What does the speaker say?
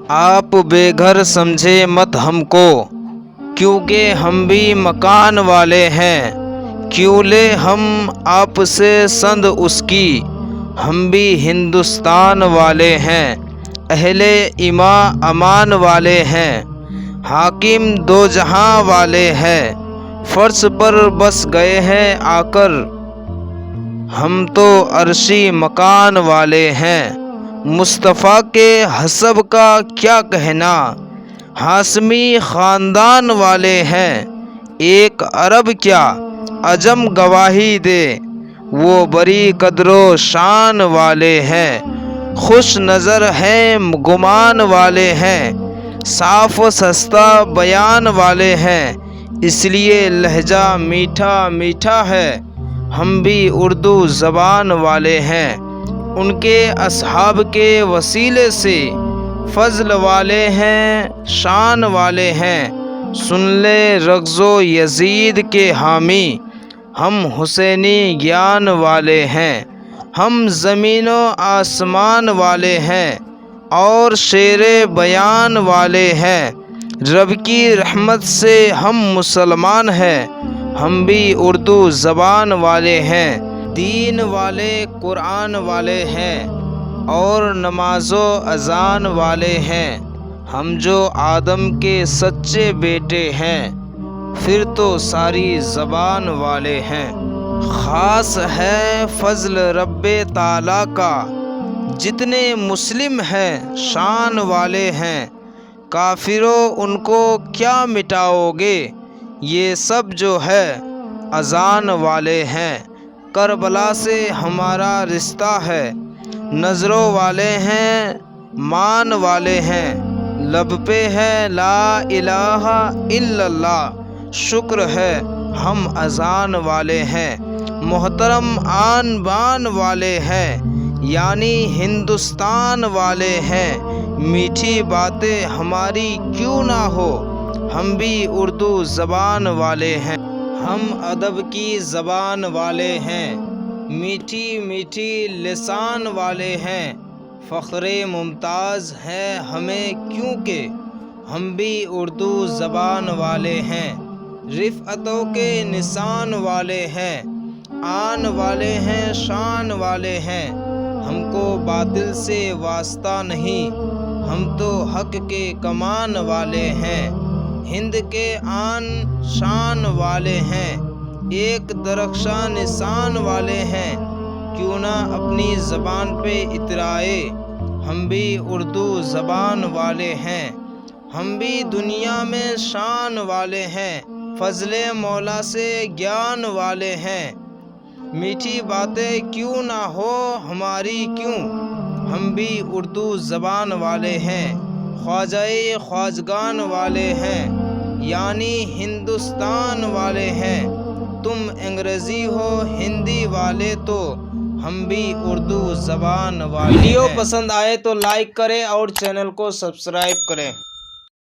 آپ بے گھر سمجھے مت ہم کو، کیونکہ ہم بھی مکان والے ہیں۔ کیوں لے ہم آپ سے سند اس کی، ہم بھی ہندوستان والے ہیں، اہل ایمان امان والے ہیں، حاکم دو جہاں والے ہیں، فرش پر بس گئے ہیں آ کر، ہم تو عرشی مکان والے ہیں۔ مصطفیٰ کے حسب کا کیا کہنا، ہاشمی خاندان والے ہیں، ایک عرب کیا عجم گواہی دے، وہ بڑی قدر و شان والے ہیں، خوش نظر ہیں گمان والے ہیں، صاف و سستا بیان والے ہیں، اس لیے لہجہ میٹھا میٹھا ہے، ہم بھی اردو زبان والے ہیں۔ ان کے اصحاب کے وسیلے سے فضل والے ہیں، شان والے ہیں، سن لے رغز و یزید کے حامی، ہم حسینی گیان والے ہیں، ہم زمین و آسمان والے ہیں اور شیر بیان والے ہیں، رب کی رحمت سے ہم مسلمان ہیں، ہم بھی اردو زبان والے ہیں، دین والے قرآن والے ہیں اور نماز و اذان والے ہیں، ہم جو آدم کے سچے بیٹے ہیں، پھر تو ساری زبان والے ہیں۔ خاص ہے فضل رب تعالیٰ کا، جتنے مسلم ہیں شان والے ہیں، کافروں ان کو کیا مٹاؤ گے، یہ سب جو ہے اذان والے ہیں، کربلا سے ہمارا رشتہ ہے، نظروں والے ہیں، مان والے ہیں، لب پہ ہے لا الہ الا اللہ، شکر ہے ہم اذان والے ہیں، محترم آن بان والے ہیں، یعنی ہندوستان والے ہیں، میٹھی باتیں ہماری کیوں نہ ہو، ہم بھی اردو زبان والے ہیں، ہم ادب کی زبان والے ہیں، میٹھی میٹھی لسان والے ہیں، فخر ممتاز ہے ہمیں کیونکہ ہم بھی اردو زبان والے ہیں، رفعتوں کے نشان والے ہیں، آن والے ہیں، شان والے ہیں، ہم کو باطل سے واسطہ نہیں، ہم تو حق کے کمان والے ہیں، ہند کے آن شان والے ہیں، ایک درخشاں نشان والے ہیں، کیوں نہ اپنی زبان پہ اترائے، ہم بھی اردو زبان والے ہیں، ہم بھی دنیا میں شان والے ہیں، فضل مولا سے گیان والے ہیں، میٹھی باتیں کیوں نہ ہو ہماری کیوں، ہم بھی اردو زبان والے ہیں، خواجہ خواجگان والے ہیں، یعنی ہندوستان والے ہیں، تم انگریزی ہو ہندی والے تو ہم بھی اردو زبان والے ہیں۔ ویڈیو پسند آئے تو لائک کریں اور چینل کو سبسکرائب کریں۔